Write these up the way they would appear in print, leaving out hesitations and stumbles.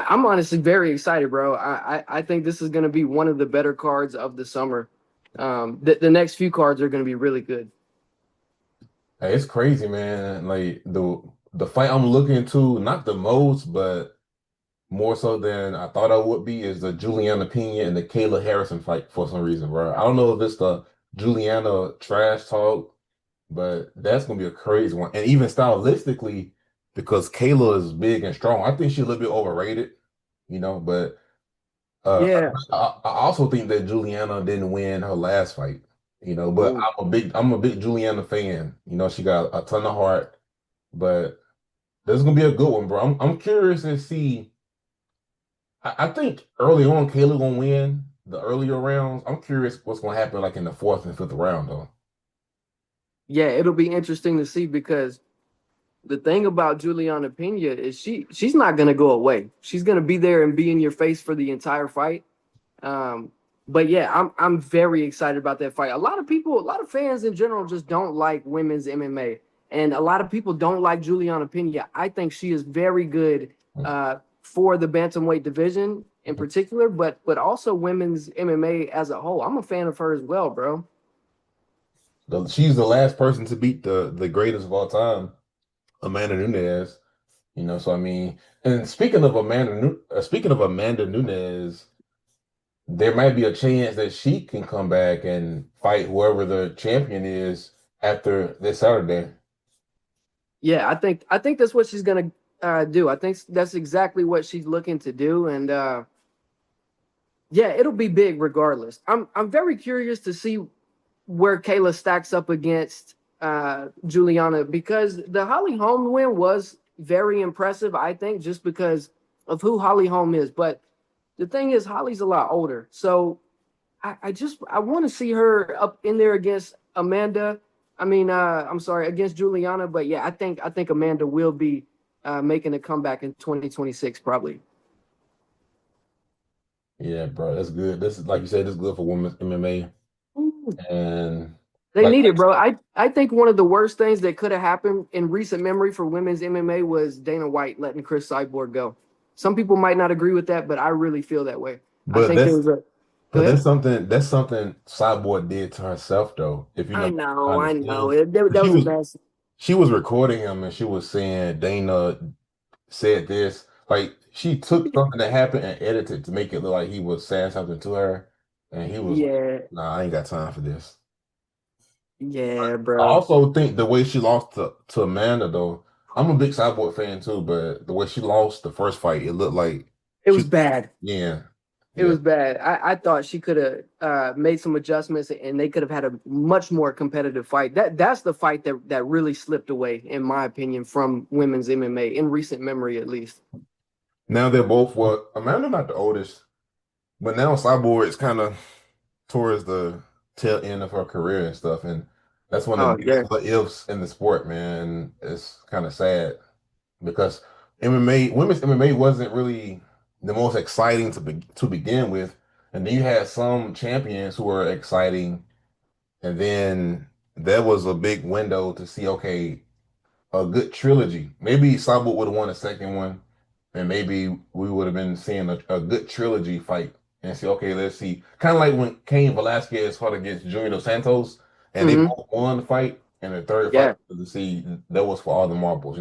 I'm honestly very excited, bro. I think this is going to be one of the better cards of the summer. The next few cards are going to be really good. Hey, it's crazy, man. Like the fight I'm looking to, not the most, but more so than I thought I would be, is the Juliana Peña and the Kayla Harrison fight for some reason, bro. I don't know if it's the Juliana trash talk, but that's gonna be a crazy one. And even stylistically, because Kayla is big and strong, I think she's a little bit overrated, but uh, Yeah. I also think that Juliana didn't win her last fight, but Oh, I'm a big Juliana fan. She got a ton of heart, but this is gonna be a good one, bro. I'm curious to see. I think early on, Kayla gonna win the earlier rounds. I'm curious what's gonna happen like in the fourth and fifth round, though. yeah. It'll be interesting to see because the thing about Juliana Pena is she's not going to go away. She's going to be there and be in your face for the entire fight. Um, but yeah, I'm very excited about that fight. A lot of people, a lot of fans in general, just don't like women's MMA, and a lot of people don't like Juliana Pena. I think she is very good for the bantamweight division in particular, but also women's MMA as a whole. I'm a fan of her as well, bro. She's the last person to beat the greatest of all time, Amanda Nunes. So I mean, and speaking of Amanda Nunes, there might be a chance that she can come back and fight whoever the champion is after this Saturday. Yeah, I think that's what she's gonna do. I think that's exactly what she's looking to do, and yeah, it'll be big regardless. I'm very curious to see where Kayla stacks up against Juliana because the Holly Holm win was very impressive. I think just because of who Holly Holm is, but the thing is, Holly's a lot older, so I want to see her up in there against Amanda. I'm sorry, against Juliana. But yeah, I think Amanda will be making a comeback in 2026 probably. Yeah, bro, that's good. This is like you said, this is good for women's MMA. Ooh, And they like need it, bro. I think one of the worst things that could have happened in recent memory for women's MMA was Dana White letting Chris Cyborg go. Some people might not agree with that, but I really feel that way. I but think there that's was a go but ahead. that's something Cyborg did to herself though, if you know behind the I know. scenes. That She was was embarrassing. she was recording him and she was saying Dana said this. Like she took something that happened and edited to make it look like he was saying something to her. And he was like, Yeah, nah, I ain't got time for this. yeah, I bro. also think the way she lost to Amanda though, I'm a big Cyborg fan too, but the way she lost the first fight, it looked like It she was bad. yeah, It yeah. was bad. I thought she could have made some adjustments and they could have had a much more competitive fight. That's the fight that really slipped away, in my opinion, from women's MMA in recent memory, at least. Now they're both Amanda not the oldest, but now Cyborg is kind of towards the tail end of her career and stuff, and that's one of the Oh biggest yeah, what ifs in the sport, man. It's kind of sad because women's MMA wasn't really the most exciting to begin with, and then you had some champions who were exciting, and then there was a big window to see, okay, a good trilogy. Maybe Cyborg would have won a second one, and maybe we would have been seeing a good trilogy fight and see, okay, let's see. Kind of like when Cain Velasquez fought against Junior Dos Santos, and they hmm both won the fight, and the third fight yeah, to see that was for all the marbles.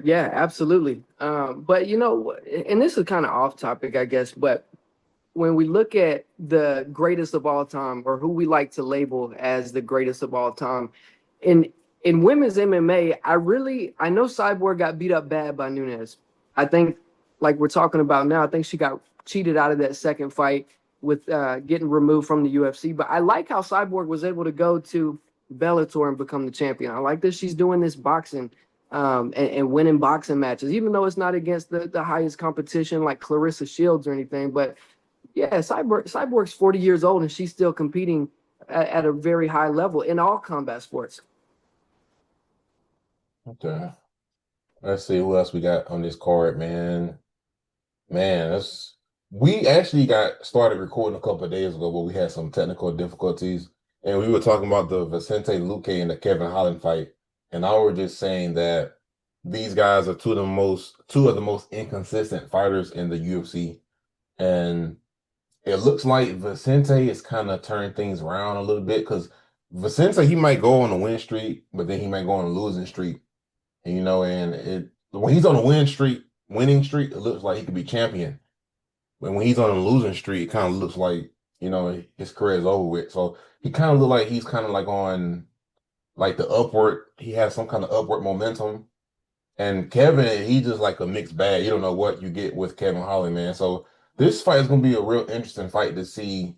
yeah, absolutely. But and this is kind of off topic, I guess. But when we look at the greatest of all time, or who we like to label as the greatest of all time, in in women's MMA, I know Cyborg got beat up bad by Nunes. I think, like we're talking about now, I think she got cheated out of that second fight with getting removed from the UFC. But I like how Cyborg was able to go to Bellator and become the champion. I like that she's doing this boxing and winning boxing matches, even though it's not against the highest competition like Clarissa Shields or anything. But yeah, Cyborg's 40 years old and she's still competing at a very high level in all combat sports. Okay. Let's see who else we got on this card, man. Man, that's we actually got started recording a couple of days ago, but we had some technical difficulties, and we were talking about the Vicente Luque and the Kevin Holland fight, and I was just saying that. these guys are two of the most inconsistent fighters in the UFC. And it looks like Vicente is kind of turning things around a little bit because Vicente, he might go on a win streak, but then he might go on a losing streak. And, and when he's on a winning streak, it looks like he could be champion. But when he's on a losing streak, it kind of looks like, his career is over with. So he kind of look like he's kind of like on like the upward, he has some kind of upward momentum. And Kevin, he's just like a mixed bag. You don't know what you get with Kevin Holland, man. So this fight is going to be a real interesting fight to see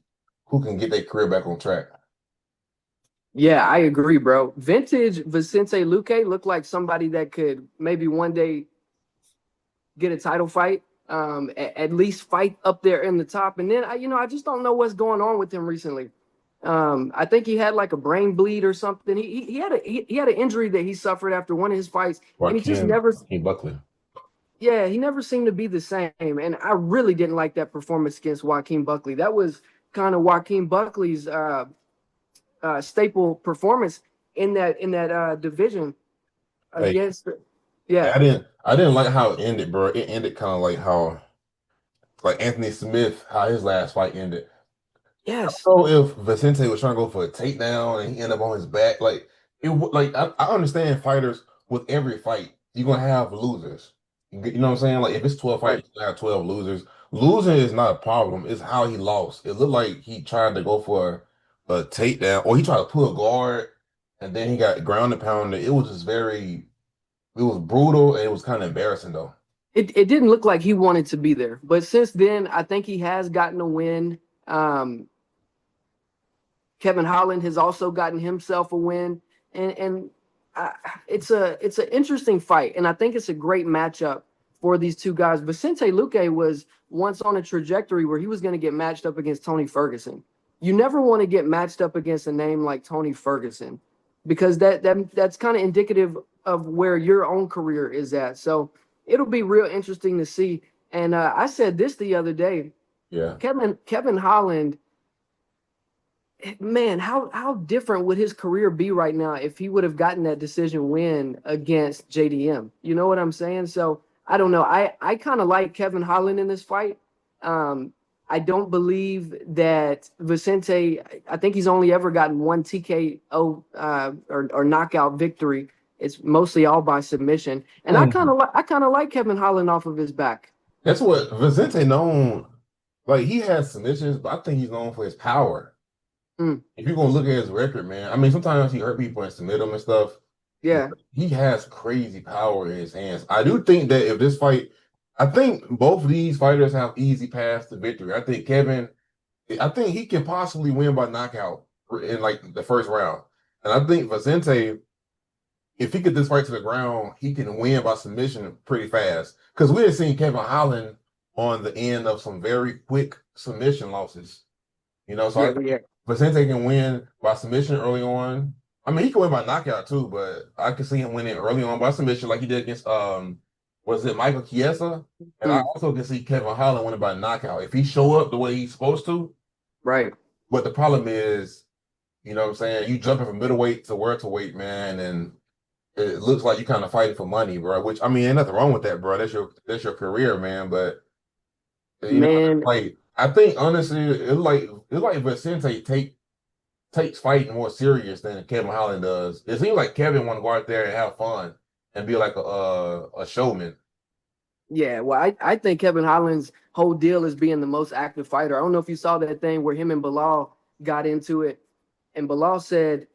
who can get their career back on track. Yeah, I agree, bro. Vintage Vicente Luque looked like somebody that could maybe one day get a title fight, at least fight up there in the top. And then I just don't know what's going on with him recently. I think he had like a brain bleed or something. He had an injury that he suffered after one of his fights, and he just never. Buckley. Yeah, he never seemed to be the same. And I really didn't like that performance against Joaquin Buckley. That was kind of Joaquin Buckley's staple performance in that division Hey, against. Yeah. I didn't like how it ended, bro. It ended kind of like how like Anthony Smith, how his last fight ended. Yes. So if Vicente was trying to go for a takedown and he ended up on his back, like I understand fighters with every fight, you're gonna have losers. You know what I'm saying? Like if it's 12 Right. fights, you have 12 losers. Losing is not a problem, it's how he lost. It looked like he tried to go for a takedown or he tried to pull a guard and then he got grounded pounded. It was just it was brutal and it was kind of embarrassing though. It didn't look like he wanted to be there, but since then, I think he has gotten a win. Kevin Holland has also gotten himself a win, and it's an interesting fight, and I think it's a great matchup for these two guys. Vicente Luque was once on a trajectory where he was going to get matched up against Tony Ferguson. You never want to get matched up against a name like Tony Ferguson because that's kind of indicative of where your own career is at. So it'll be real interesting to see. And I said this the other day. Yeah. Kevin Holland, man, how different would his career be right now if he would have gotten that decision win against JDM? You know what I'm saying? So I don't know. I kind of like Kevin Holland in this fight. I don't believe that Vicente. I think he's only ever gotten one TKO or knockout victory. It's mostly all by submission, and I kind of like Kevin Holland off of his back. That's what Vicente known. Like he has submissions, but I think he's known for his power. Mm, If you're gonna look at his record, man, I mean, sometimes he hurt people and submit them and stuff. yeah, He has crazy power in his hands. I do think that if this fight, I think both of these fighters have easy paths to victory. I think he can possibly win by knockout in like the first round. And I think Vicente, if he get this fight to the ground, he can win by submission pretty fast. Because we had seen Kevin Holland on the end of some very quick submission losses. So I yeah, think yeah. Vicente can win by submission early on. I mean, he can win by knockout too, but I can see him winning early on by submission, like he did against was it Michael Chiesa? And I Mm, also can see Kevin Holland winning by knockout if he show up the way he's supposed to. right. But the problem is, what I'm saying, you jumping from middleweight to welterweight, man, and it looks like you kind of fighting for money, bro. Which I mean, ain't nothing wrong with that, bro. That's your career, man. But Man, like I think honestly, it's like Vicente takes fighting more serious than Kevin Holland does. It seems like Kevin want to go out there and have fun and be like a showman. yeah, well, I think Kevin Holland's whole deal is being the most active fighter. I don't know if you saw that thing where him and Bilal got into it, and Bilal said,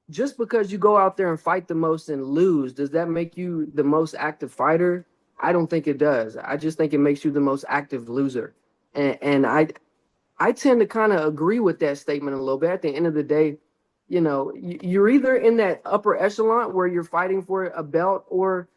just because you go out there and fight the most and lose, does that make you the most active fighter? I don't think it does. I just think it makes you the most active loser. And I tend to kind of agree with that statement a little bit. At the end of the day, you're either in that upper echelon where you're fighting for a belt or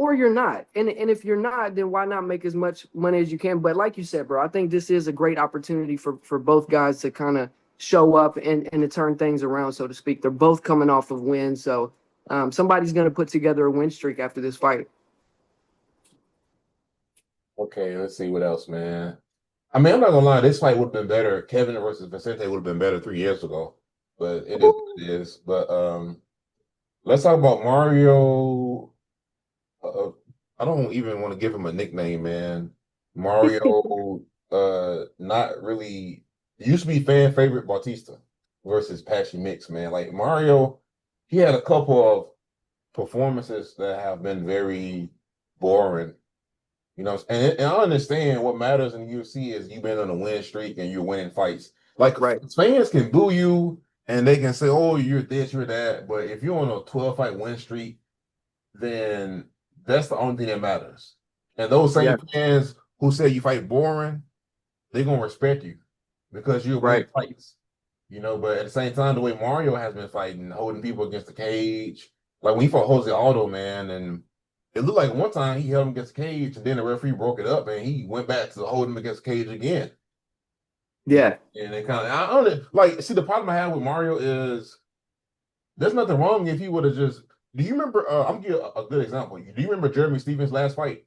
you're not. And if you're not, then why not make as much money as you can? But like you said, bro, I think this is a great opportunity for both guys to kind of show up and to turn things around, so to speak. They're both coming off of wins. So somebody's going to put together a win streak after this fight. Okay, let's see what else, man. I mean, I'm not gonna lie, this fight would have been better. Kevin versus Vicente would have been better 3 years ago, but it is what it is. But let's talk about Mario I don't even want to give him a nickname, man. Mario, not really. It used to be fan favorite Bautista versus Patchy Mix, man. Like Mario, he had a couple of performances that have been very boring. You know, and I understand what matters in the UFC is you've been on a win streak and you're winning fights. Like Right. fans can boo you and they can say, "Oh, you're this, you're that," but if you're on a 12 fight win streak, then that's the only thing that matters. And those Yeah. same fans who say you fight boring, they're gonna respect you because you're winning Right. fights. You know, but at the same time, the way Mario has been fighting, holding people against the cage, like when he fought Jose Aldo, man, and it looked like one time he held him against the cage, and then the referee broke it up, and he went back to hold him against the cage again. You know, Yeah. and it kind of, I don't know, like, see, the problem I have with Mario is there's nothing wrong if he would have just. Do you remember? I'm gonna give a good example. Do you remember Jeremy Stevens' last fight?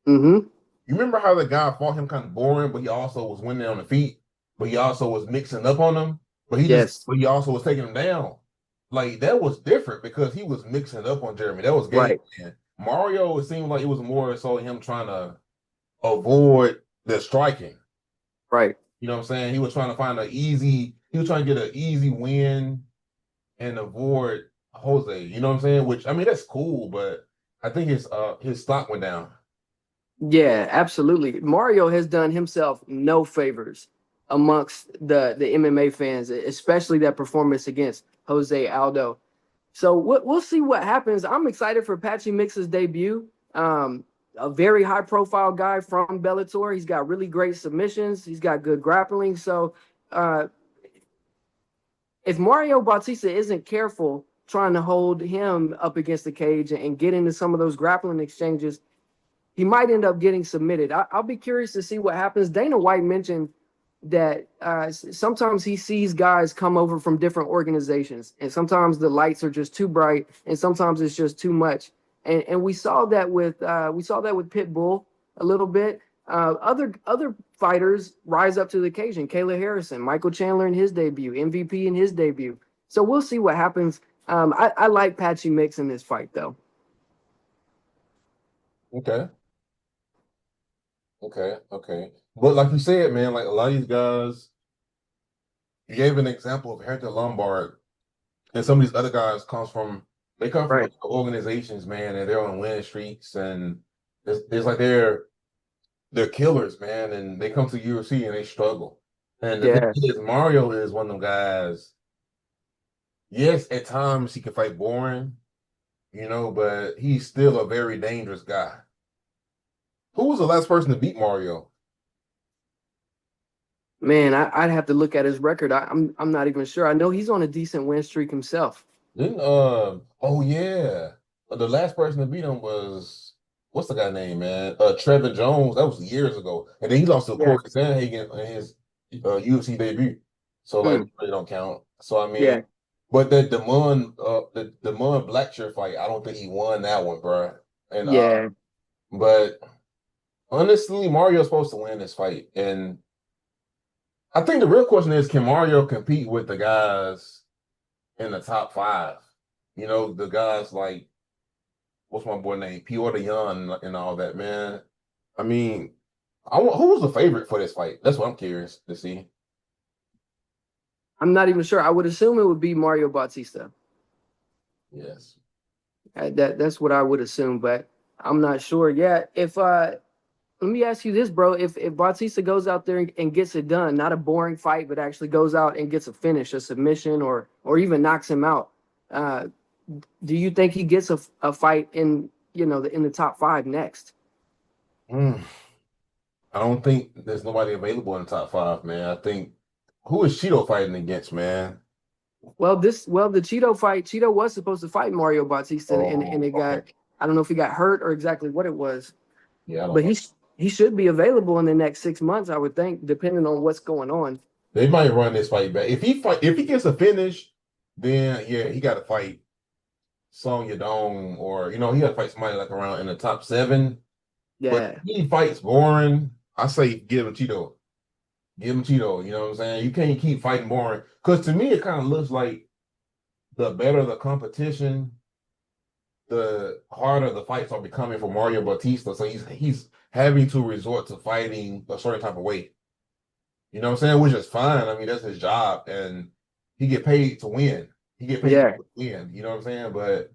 Mm-hmm. You remember how the guy fought him kind of boring, but he also was winning on the feet, but he also was mixing up on him, Yes. but he also was taking him down. Like that was different because he was mixing up on Jeremy. That was game Right. plan. Mario, it seemed like it was more so him trying to avoid the striking. Right. You know what I'm saying? He was trying to find he was trying to get an easy win and avoid Jose. You know what I'm saying? Which I mean that's cool, but I think his stock went down. Yeah, absolutely. Mario has done himself no favors amongst the MMA fans, especially that performance against Jose Aldo. So we'll see what happens. I'm excited for Patchy Mix's debut. A very high profile guy from Bellator. He's got really great submissions. He's got good grappling. So uh, if Mario Bautista isn't careful trying to hold him up against the cage and get into some of those grappling exchanges, he might end up getting submitted. I'll be curious to see what happens. Dana White mentioned that sometimes he sees guys come over from different organizations, and sometimes the lights are just too bright, and sometimes it's just too much. And we saw that with Pitbull a little bit. Other fighters rise up to the occasion. Kayla Harrison, Michael Chandler in his debut, MVP in his debut. So we'll see what happens. I like Patchy Mix in this fight, though. Okay. Okay. But like you said, man, like a lot of these guys, you gave an example of Hector Lombard, and some of these other guys they come from Right. like organizations, man, and they're on winning streaks, and it's like they're killers, man, and they come to UFC and they struggle. And the thing Yeah. is, Mario is one of them guys. Yes, at times he can fight boring, but he's still a very dangerous guy. Who was the last person to beat Mario? Man, I'd have to look at his record. I'm not even sure. I know he's on a decent win streak himself. Then oh yeah. The last person to beat him was what's the guy name, man? Trevor Jones. That was years ago. And then he lost to Yeah. Corey Sandhagen in his UFC debut. So like Hmm. that really don't count. So I Yeah. mean, but the Demond Blackshear fight, I don't think he won that one, bro. And Yeah. but honestly, Mario's supposed to win this fight. And I think the real question is, can Mario compete with the guys in the top five? The guys like what's my boy name? Piotr Jan and all that, man. I mean, who was the favorite for this fight? That's what I'm curious to see. I'm not even sure. I would assume it would be Mario Bautista. Yes. That's what I would assume, but I'm not sure. Yeah. If let me ask you this, bro. If Bautista goes out there and gets it done, not a boring fight, but actually goes out and gets a finish, a submission, or even knocks him out, uh, do you think he gets a fight in in the top five next? Mm, I don't think there's nobody available in the top five, man. I think who is Cheeto fighting against, man? The Cheeto fight, Cheeto was supposed to fight Mario Bautista, and Oh, it okay. got, I don't know if he got hurt or exactly what it was, Yeah, I don't but know. he should be available in the next 6 months, I would think, depending on what's going on. They might run this fight back. If he gets a finish, then yeah, he got to fight Song Yadong or he got to fight somebody like around in the top seven. But Yeah, if he fights boring, I say give him Cheeto. Give him Cheeto. You know what I'm saying? You can't keep fighting boring. Because to me, it kind of looks like the better the competition, the harder the fights are becoming for Mario Bautista. So he's having to resort to fighting a certain type of way. You know what I'm saying? Which is fine. I mean, that's his job, and he get paid to win. He get paid Yeah. to win. You know what I'm saying? But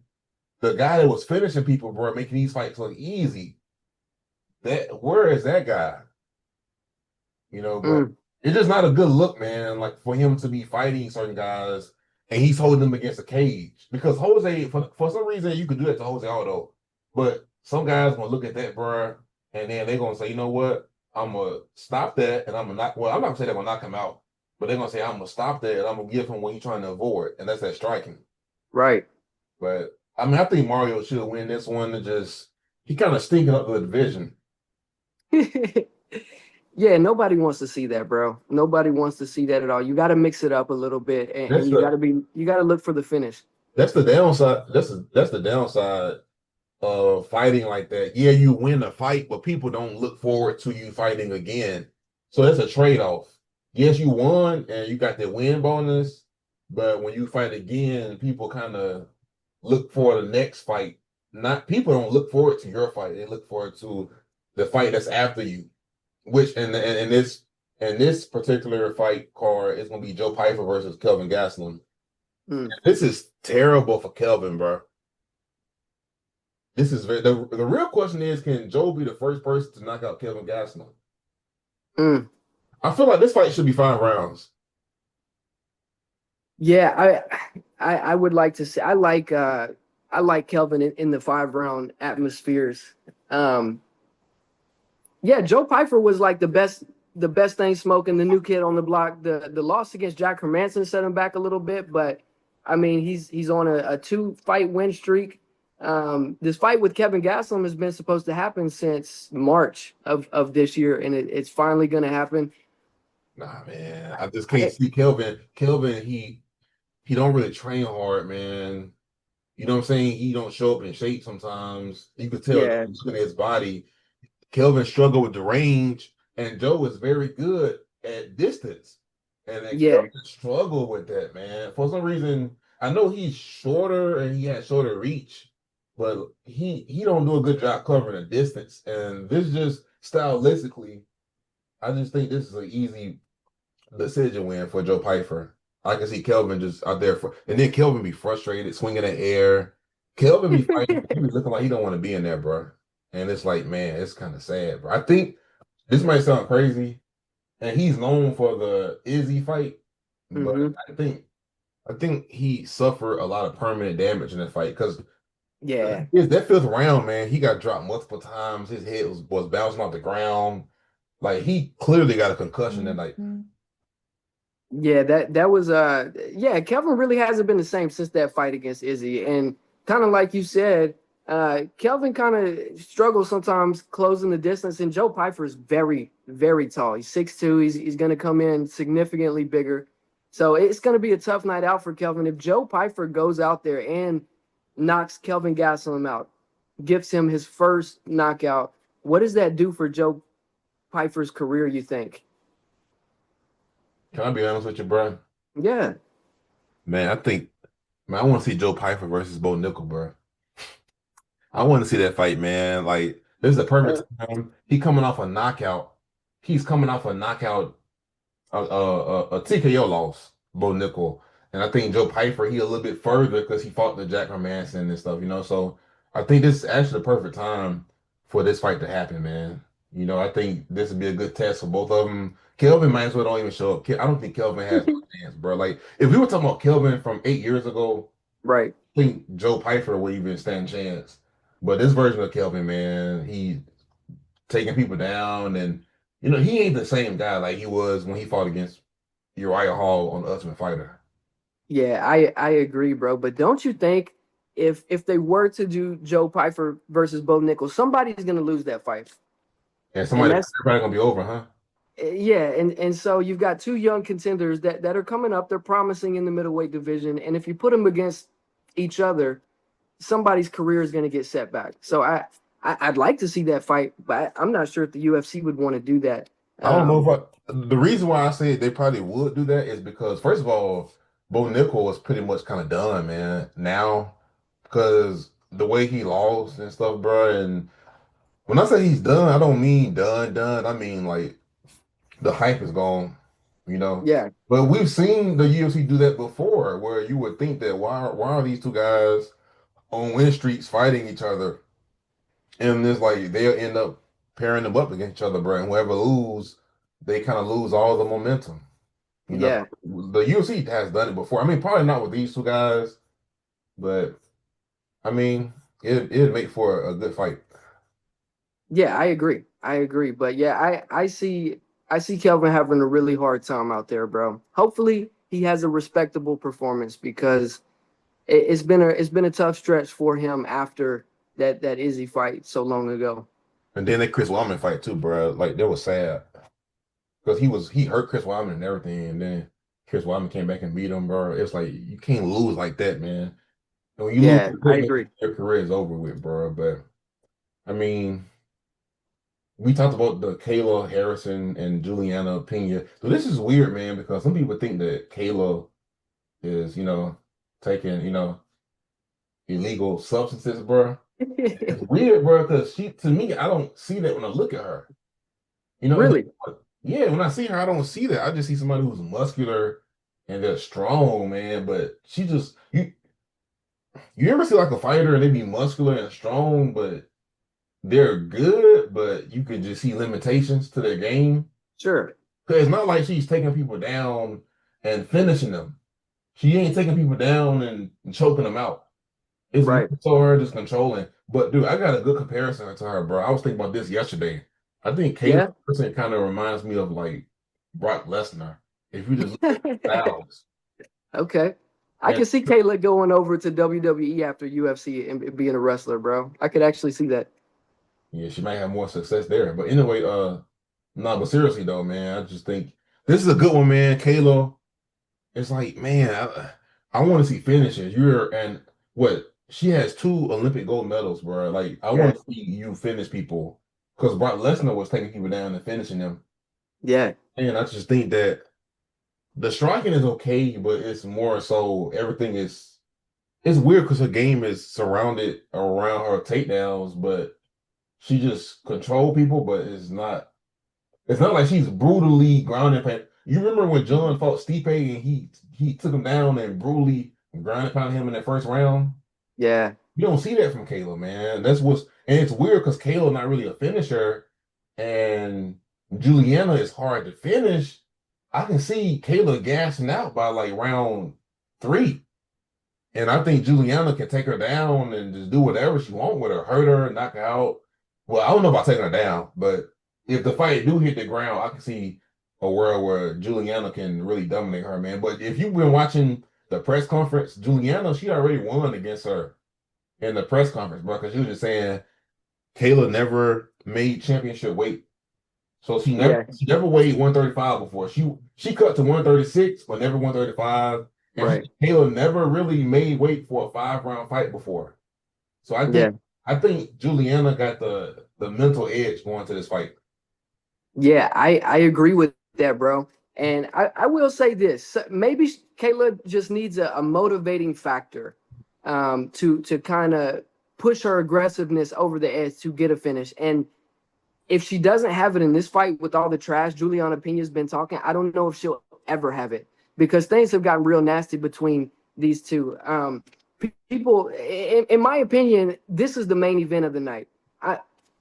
the guy that was finishing people, bro, making these fights look easy. That where is that guy? You know, but Mm, it's just not a good look, man. Like for him to be fighting certain guys and he's holding them against a cage. Because Jose, for some reason, you could do that to Jose Aldo, but some guys gonna look at that, bro, and then they're gonna say, you know what? I'm gonna stop that, and I'm gonna knock. Well, I'm not gonna say they're gonna knock him out, but they're gonna say I'm gonna stop that, and I'm gonna give him what he's trying to avoid, and that's that striking. right. But I mean, I think Mario should win this one. To just he kind of stinking up the division. Yeah, nobody wants to see that, bro. Nobody wants to see that at all. You got to mix it up a little bit, That's and the you got to look for the finish. that's the downside. That's the downside fighting like that. Yeah, you win a fight, but people don't look forward to you fighting again. So that's a trade-off. Yes, you won and you got the win bonus, but when you fight again, people kind of look for the next fight. Not people don't look forward to your fight. They look forward to the fight that's after you. Which and this particular fight card is gonna be Joe Pyfer versus Kelvin Gastelum. Mm, This is terrible for Kelvin, bro. This is the real question is, can Joe be the first person to knock out Kevin Gastelum? mm. I feel like this fight should be 5 rounds. Yeah, I would like to say I like Kelvin in the 5 round atmospheres. Um, yeah, Joe Pyfer was like the best thing smoking, the new kid on the block. The loss against Jack Hermanson set him back a little bit, but I mean he's on a 2 fight win streak. This fight with Kevin Gastelum has been supposed to happen since March of this year, and it's finally going to happen. Nah, man, I just can't see Kelvin. Kelvin, he don't really train hard, man. You know what I'm saying? He don't show up in shape sometimes. You could tell Yeah, looking at his body. Kelvin struggled with the range, and Joe is very good at distance. And then yeah, Kelvin struggled with that, man. For some reason, I know he's shorter and he has shorter reach, but he don't do a good job covering the distance. And this just stylistically, I just think this is an easy decision win for Joe Pyfer. I can see Kelvin just out there and then Kelvin be frustrated, swinging in the air. Kelvin be fighting, he be looking like he don't want to be in there, bro. And it's like, man, it's kind of sad, bro. I think this might sound crazy, and he's known for the Izzy fight, but hmm I think he suffered a lot of permanent damage in that fight because yeah. that fifth round, man, he got dropped multiple times. His head was bouncing off the ground. Like he clearly got a concussion that night. Yeah, that was yeah, Kelvin really hasn't been the same since that fight against Izzy. And kind of like you said, Kelvin kind of struggles sometimes closing the distance. And Joe Pyfer is very, very tall. He's 6'2". He's gonna come in significantly bigger. So it's gonna be a tough night out for Kelvin. If Joe Pyfer goes out there and knocks Kelvin Gastelum out, gives him his first knockout, what does that do for Joe Pyfer's career, you think? Can I be honest with you, bro? Yeah. Man, I think, man, I want to see Joe Pyfer versus Bo Nickel, bro. I want to see that fight, man. Like, this is the perfect time. He coming off a knockout. He's coming off a knockout, a TKO loss, Bo Nickel. And I think Joe Pyfer, he a little bit further because he fought the Jack Hermanson and stuff, you know. So I think this is actually the perfect time for this fight to happen, man. You know, I think this would be a good test for both of them. Kelvin might as well don't even show up. I don't think Kelvin has no chance, bro. Like, if we were talking about Kelvin from 8 years ago, Right. I think Joe Pyfer would even stand a chance. But this version of Kelvin, man, he taking people down, and you know he ain't the same guy like he was when he fought against Uriah Hall on the Ultimate Fighter. Yeah, I agree, bro. But don't you think if they were to do Joe Pyfer versus Bo Nichols, somebody's gonna lose that fight. And And somebody that's probably gonna be over, huh? yeah, and so you've got 2 young contenders that are coming up. They're promising in the middleweight division, and if you put them against each other, somebody's career is gonna get set back. So I'd like to see that fight, but I'm not sure if the UFC would want to do that. I don't know Um, if the reason why I say they probably would do that is because first of all, Bo Nickel was pretty much kind of done, man. Now, because the way he lost and stuff, bro. And when I say he's done, I don't mean done. I mean like the hype is gone, you know. Yeah, But we've seen the UFC do that before, where you would think that why are these two guys on win streaks fighting each other, and it's like they'll end up pairing them up against each other, bro. And whoever lose, they kind of lose all the momentum. You know, yeah, the UFC has done it before. I mean, probably not with these two guys, but I mean, it'd make for a good fight. yeah. I agree. I agree. But yeah, I see Kelvin having a really hard time out there, bro. Hopefully, he has a respectable performance because it's been a tough stretch for him after that Izzy fight so long ago. And then that Chris Weidman fight too, bro. Like that was sad because he hurt Chris Weidman and everything, and then Chris Weidman came back and beat him, bro. It's like you can't lose like that, man. And when you lose Yeah, like I that, agree. your career is over with, bro. But I mean, we talked about the Kayla Harrison and Juliana Peña. So this is weird, man, because some people think that Kayla is, taking, illegal substances, bro. It's weird, bro, because to me, I don't see that when I look at her. And Really? yeah, when I see her, I don't see that. I just see somebody who's muscular and they're strong, man. But you ever see like a fighter and they be muscular and strong, but they're good, but you can just see limitations to their game. Sure. Because it's not like she's taking people down and finishing them. She ain't taking people down and choking them out. It's more Right. so her just controlling. But dude, I got a good comparison to her, bro. I was thinking about this yesterday. I think Kayla Yeah. Harrison kind of reminds me of like Brock Lesnar. If you just look at styles. Okay. I And can see Kayla going over to WWE after UFC and being a wrestler, bro. I could actually see that. yeah, she might have more success there. But anyway, no, but seriously though, man, I just think this is a good one, man. Kayla, it's like, man, I want to see finishes. And what she has two Olympic gold medals, bro. Like, I Yeah. want to see you finish people because Brock Lesnar was taking people down and finishing them. Yeah. And I just think that the striking is okay, but it's more so everything is it's weird because her game is surrounded around her takedowns, but she just control people, but it's not like she's brutally grounded. You remember when John fought Stipe and he took him down and brutally grounded pounded him in that first round? Yeah. You don't see that from Kayla, man. And it's weird because Kayla not really a finisher, and Juliana is hard to finish. I can see Kayla gassing out by like round three. And I think Juliana can take her down and just do whatever she wants with her, hurt her, knock her out. Well, I don't know about taking her down, but if the fight do hit the ground, I can see a world where Juliana can really dominate her, man. But if you've been watching the press conference, Juliana, she already won against her in the press conference, bro, because she was just saying Kayla never made championship weight. So she never Yeah. she never weighed 135 before. She cut to 136, but never 135. And Right. Kayla never really made weight for a 5 round fight before. So I think Yeah. I think Juliana got the mental edge going to this fight. Yeah. I agree with that, bro. And I will say this: maybe Kayla just needs a motivating factor, to kind of push her aggressiveness over the edge to get a finish. And if she doesn't have it in this fight with all the trash Juliana Peña's been talking, I don't know if she'll ever have it because things have gotten real nasty between these two. People, in my opinion, this is the main event of the night.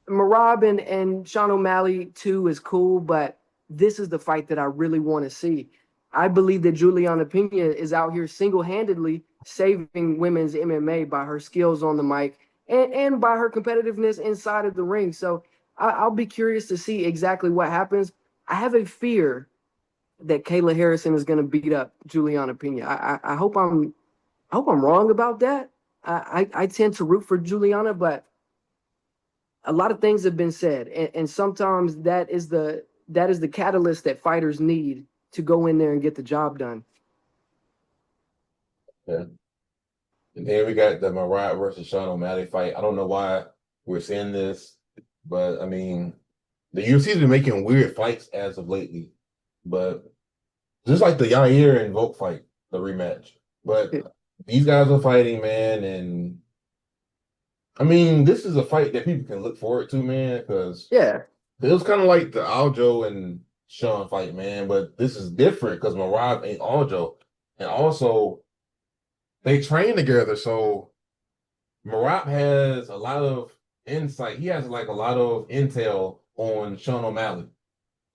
Merab and Sean O'Malley too is cool, but this is the fight that I really want to see. I believe that Juliana Peña is out here single-handedly saving women's MMA by her skills on the mic and by her competitiveness inside of the ring. So I'll be curious to see exactly what happens. I have a fear that Kayla Harrison is going to beat up Juliana Peña. I hope I'm wrong about that. I tend to root for Juliana, but a lot of things have been said, and sometimes that is the catalyst that fighters need to go in there and get the job done. Yeah. And then we got the Mariah versus Sean O'Malley fight. I don't know why we're seeing this, but I mean, the UFC's been making weird fights as of lately. But just like the Yair and Volk fight, the rematch. But these guys are fighting, man, and I mean, this is a fight that people can look forward to, man, because Yeah, it was kind of like the Aljo and Sean fight, man. But this is different because Merab ain't Aljo, and also they train together, so Merab has a lot of insight. He has like a lot of intel on Sean O'Malley.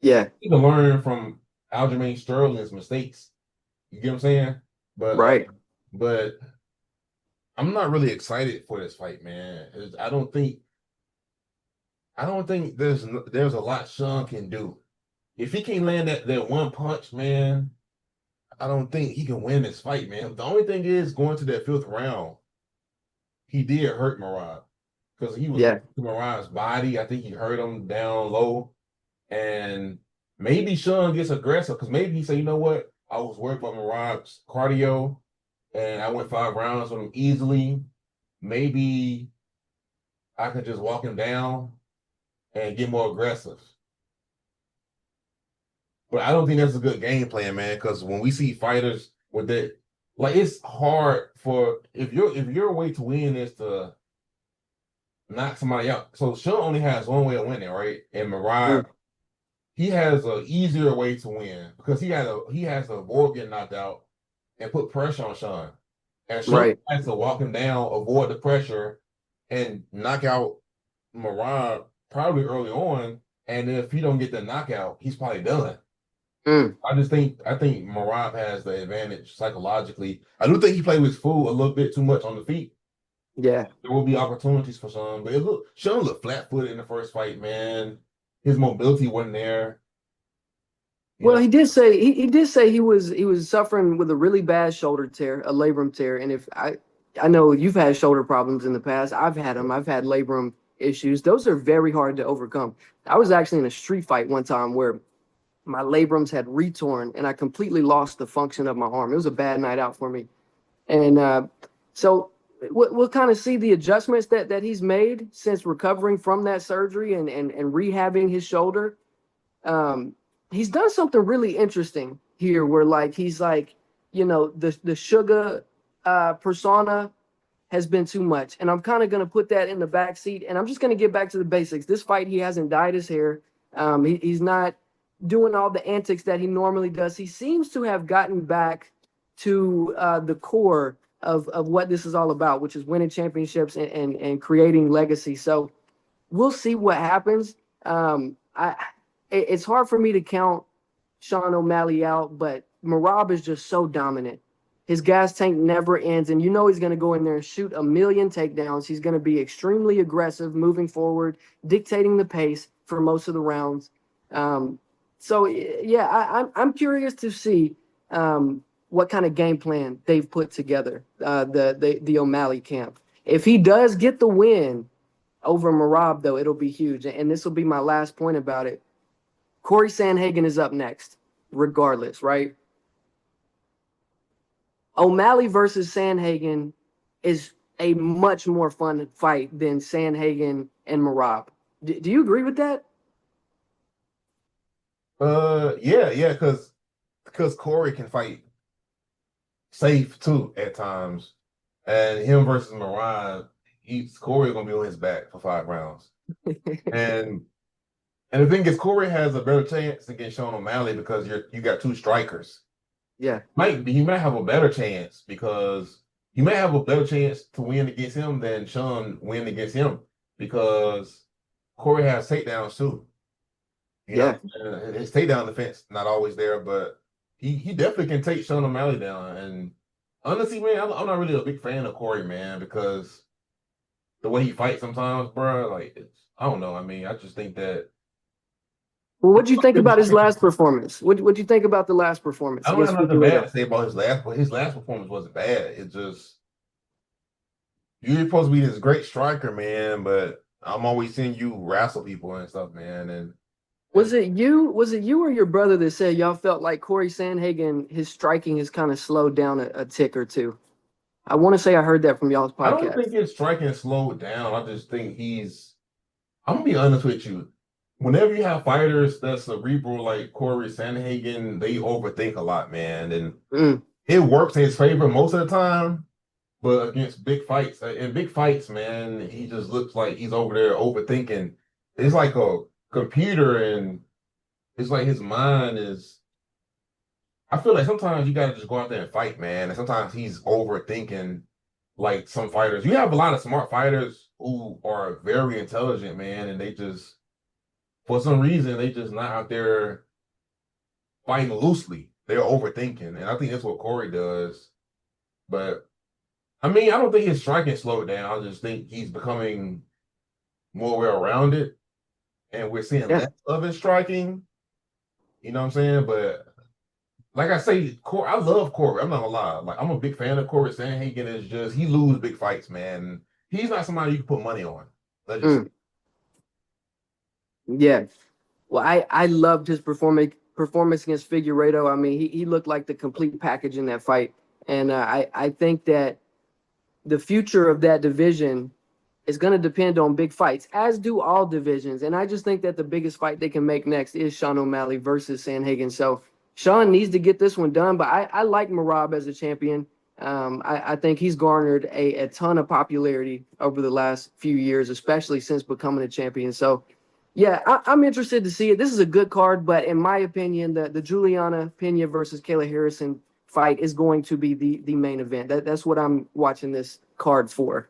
yeah, He can learn from Aljamain Sterling's mistakes. You get what I'm saying? But right. but I'm not really excited for this fight, man. I don't think there's a lot Sean can do. If he can't land that one punch, man, I don't think he can win this fight, man. The only thing is going to that fifth round, he did hurt Merab because he was Yeah, going to Merab's body. I think he hurt him down low. And maybe Sean gets aggressive because maybe he said, you know what? I was worried about Merab's cardio and I went 5 rounds with him easily. Maybe I could just walk him down and get more aggressive. But I don't think that's a good game plan, man, because when we see fighters with that, like it's hard for if your way to win is to knock somebody out. So Sean only has one way of winning, right? And Mariah, mm, he has an easier way to win because he has to avoid getting knocked out and put pressure on Sean. And Sean right. has to walk him down, avoid the pressure, and knock out Mariah probably early on. And if he don't get the knockout, he's probably done. Mm, I think Merab has the advantage psychologically. I do think he played with his foot a little bit too much on the feet. yeah. There will be opportunities for Sean, but Sean looked flat-footed in the first fight, man. His mobility wasn't there. You Well, know, he did say he was suffering with a really bad shoulder tear, a labrum tear. And if I know you've had shoulder problems in the past. I've had them. I've had labrum issues. Those are very hard to overcome. I was actually in a street fight one time where my labrums had retorn and I completely lost the function of my arm. It was a bad night out for me. And so we'll kind of see the adjustments that he's made since recovering from that surgery and rehabbing his shoulder. um, he's done something really interesting here where like he's like, the Suga persona has been too much. And I'm kind of going to put that in the back seat and I'm just going to get back to the basics. This fight, he hasn't dyed his hair. He's not doing all the antics that he normally does. He seems to have gotten back to the core of what this is all about, which is winning championships and creating legacy. So we'll see what happens. It's hard for me to count Sean O'Malley out, but Merab is just so dominant. His gas tank never ends, and he's going to go in there and shoot a million takedowns. He's going to be extremely aggressive, moving forward, dictating the pace for most of the rounds. So yeah, I'm curious to see what kind of game plan they've put together. The O'Malley camp. If he does get the win over Merab, though, it'll be huge. And this will be my last point about it. Corey Sandhagen is up next, regardless, right? O'Malley versus Sandhagen is a much more fun fight than Sandhagen and Merab. Do you agree with that? yeah, because Corey can fight safe too at times, and him versus Mariah, Corey gonna be on his back for 5 rounds, and and the thing is, Corey has a better chance against Sean O'Malley because you got two strikers. Yeah, He might have a better chance because he might have a better chance to win against him than Sean win against him because Corey has takedowns too. yeah. His takedown defense not always there, but he definitely can take Sean O'Malley down. And honestly, man, I'm not really a big fan of Corey, man, because the way he fights sometimes, bro, like I don't know. I mean, I just think that Well, what do you think about his last performance? What do you think about the last performance I don't have against nothing bad Figueroa? to say about his last, but his last performance wasn't bad. It just you're supposed to be this great striker, man, but I'm always seeing you wrestle people and stuff, man. And Was it you? Was it you or your brother that said y'all felt like Corey Sandhagen, his striking has kind of slowed down a tick or two? I want to say I heard that from y'all's I don't podcast. think his striking slowed down. I just think I'm gonna be honest with you. Whenever you have fighters that's cerebral like Corey Sandhagen, they overthink a lot, man. And Mm, it works in his favor most of the time, but against big fights, in big fights, man, he just looks like he's over there overthinking. It's like a computer, and it's like his mind is. I feel like sometimes you gotta just go out there and fight, man. And sometimes he's overthinking like some fighters. You have a lot of smart fighters who are very intelligent, man, and they just for some reason they just not out there fighting loosely. They're overthinking. And I think that's what Corey does. But I mean, I don't think his striking slowed down. I just think he's becoming more well-rounded. And we're seeing Yeah. less of his striking. You know what I'm saying? But like I say, Corey, I love Corey. I'm not gonna lie. Like I'm a big fan of Corey Sandhagen. Is just he lose big fights, man. He's not somebody you can put money on. Let's just say. Mm, yeah. Well, I loved his performance against Figueiredo. I mean, he looked like the complete package in that fight, and I think that the future of that division is going to depend on big fights, as do all divisions. And I just think that the biggest fight they can make next is Sean O'Malley versus Sandhagen. So Sean needs to get this one done. But I like Merab as a champion. I think he's garnered a ton of popularity over the last few years, especially since becoming a champion. So yeah, I'm interested to see it. This is a good card, but in my opinion, the Juliana Peña versus Kayla Harrison fight is going to be the main event. That's what I'm watching this card for.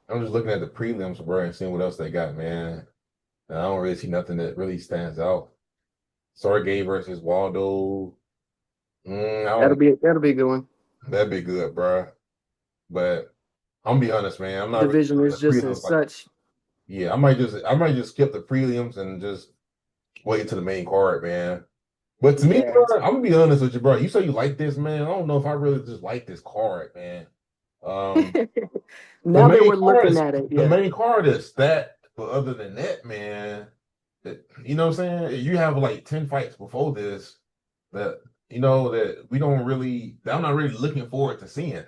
I'm just looking at the prelims, bro, and seeing what else they got, man. And I don't really see nothing that really stands out. Sergey versus Waldo. I don't. That'll be a good one. That'd be good, bro. But I'm gonna be honest, man. I'm not really Division the is just in prelims. Like, such. yeah, I might just skip the prelims and just wait to the main card, man. But to me, Yeah. bro, I'm gonna be honest with you, bro. You say you like this, man. I don't know if I really just like this card, man. Um, the Now that main we're card looking is at it, the yeah, main card is that, but other than that, man, you know what I'm saying? You have like 10 fights before this that that we don't really that I'm not really looking forward to seeing.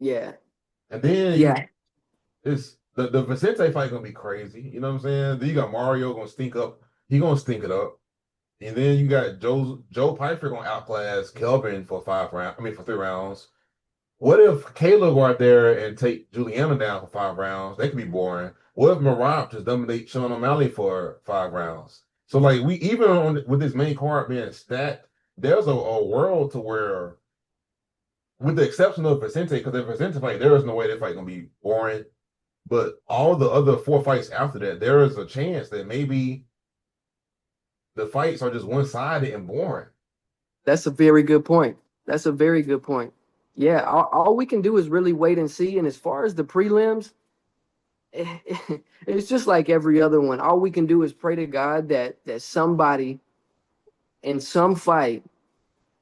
yeah, And then yeah. it's the Vicente fight gonna be crazy. You know what I'm saying? Then you got Mario gonna stink up. He gonna stink it up. And then you got Joe Piper gonna outclass Kelvin for 5 rounds. I mean for 3 rounds. What if Kayla go out there and take Juliana down for 5 rounds? That could be boring. What if Merab just dominate Sean O'Malley for 5 rounds? So like we even on with this main card being stacked, there's a world to where, with the exception of Vicente, because if Vicente fight, there is no way that fight gonna be boring. But all the other 4 fights after that, there is a chance that maybe the fights are just one-sided and boring. That's a very good point. That's a very good point. Yeah, all we can do is really wait and see. And as far as the prelims, it's just like every other one. All we can do is pray to God that somebody in some fight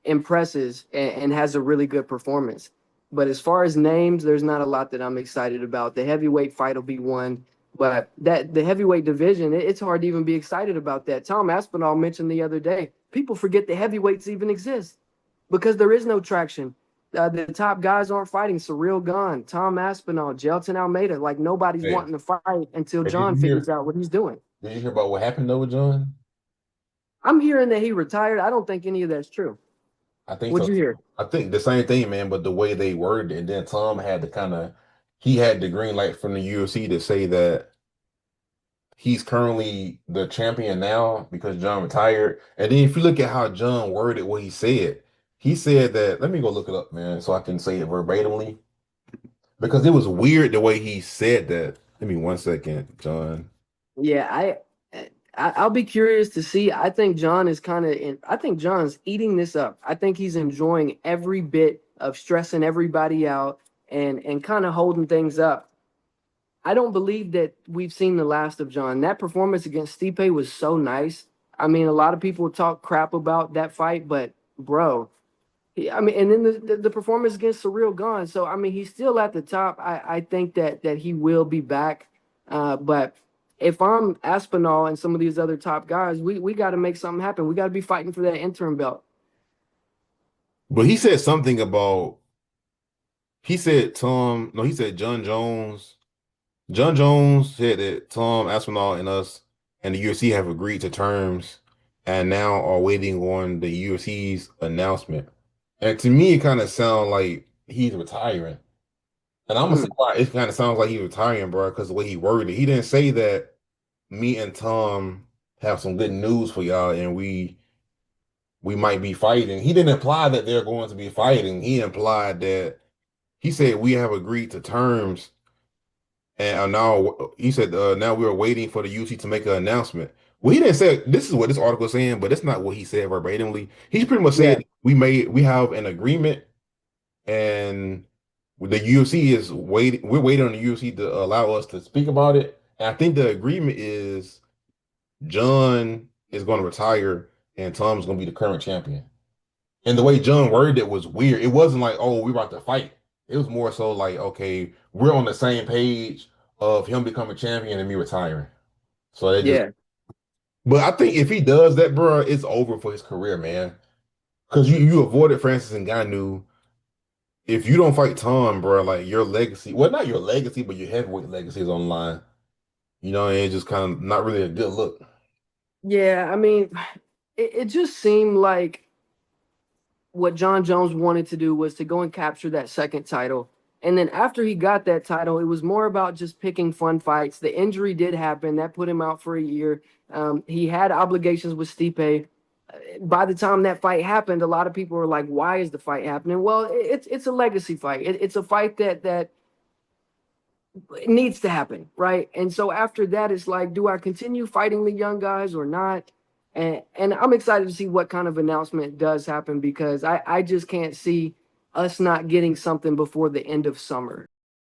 impresses and has a really good performance. But as far as names, there's not a lot that I'm excited about. The heavyweight fight will be one, but that the heavyweight division, it's hard to even be excited about that. Tom Aspinall mentioned the other day, people forget the heavyweights even exist because there is no traction. The top guys aren't fighting. Surreal gone. Tom Aspinall, Jelton Almeida. Like nobody's Hey, wanting to fight until hey, did John you figures hear? out what he's doing. Did you hear about what happened though with John? I'm hearing that he retired. I don't think any of that's true. I think What'd so you too. hear? I think the same thing, man, but the way they worded it, and then Tom had to he had the green light from the UFC to say that he's currently the champion now because John retired. And then if you look at how John worded what he said that, let me go look it up, man, so I can say it verbatimly because it was weird the way he said that. Give me 1 second, John. Yeah, I'll be curious to see. I think John is kind of in. I think John's eating this up. I think he's enjoying every bit of stressing everybody out and kind of holding things up. I don't believe that we've seen the last of John. That performance against Stipe was so nice. I mean, a lot of people talk crap about that fight, but bro, I mean, and then the performance against Surreal gone. So I mean, he's still at the top. I think that he will be back. But if I'm Aspinall and some of these other top guys, we got to make something happen. We got to be fighting for that interim belt. But he said something about he said Tom, no, he said John Jones. John Jones said that Tom Aspinall and us and the UFC have agreed to terms and now are waiting on the UFC's announcement. And to me, it kind of sounds like he's retiring. And I'm gonna say Mm, why it kind of sounds like he's retiring, bro, because the way he worded it. He didn't say that me and Tom have some good news for y'all and we might be fighting. He didn't imply that they're going to be fighting. He implied that he said we have agreed to terms and now he said now we're waiting for the UFC to make an announcement. Well, he didn't say this is what this article is saying, but that's not what he said verbatimly. He pretty much yeah, said we have an agreement and the UFC is waiting. We're waiting on the UFC to allow us to speak about it. And I think the agreement is John is going to retire and Tom's going to be the current champion. And the way John worded it was weird. It wasn't like, oh, we're about to fight. It was more so like, okay, we're on the same page of him becoming champion and me retiring. So they just, yeah, but I think if he does that, bro, it's over for his career, man. Because you avoided Francis Ngannou. If you don't fight Tom, bro, like your legacy, well, not your legacy, but your heavyweight legacy is on the line. You know, and it's just kind of not really a good look. yeah. I mean, it just seemed like what John Jones wanted to do was to go and capture that second title. And then after he got that title, it was more about just picking fun fights. The injury did happen. That put him out for a year. He had obligations with Stipe. By the time that fight happened, a lot of people were like, "Why is the fight happening?" Well, it's a legacy fight. It's a fight that needs to happen, right? And so after that, it's like, do I continue fighting the young guys or not? And I'm excited to see what kind of announcement does happen because I just can't see us not getting something before the end of summer.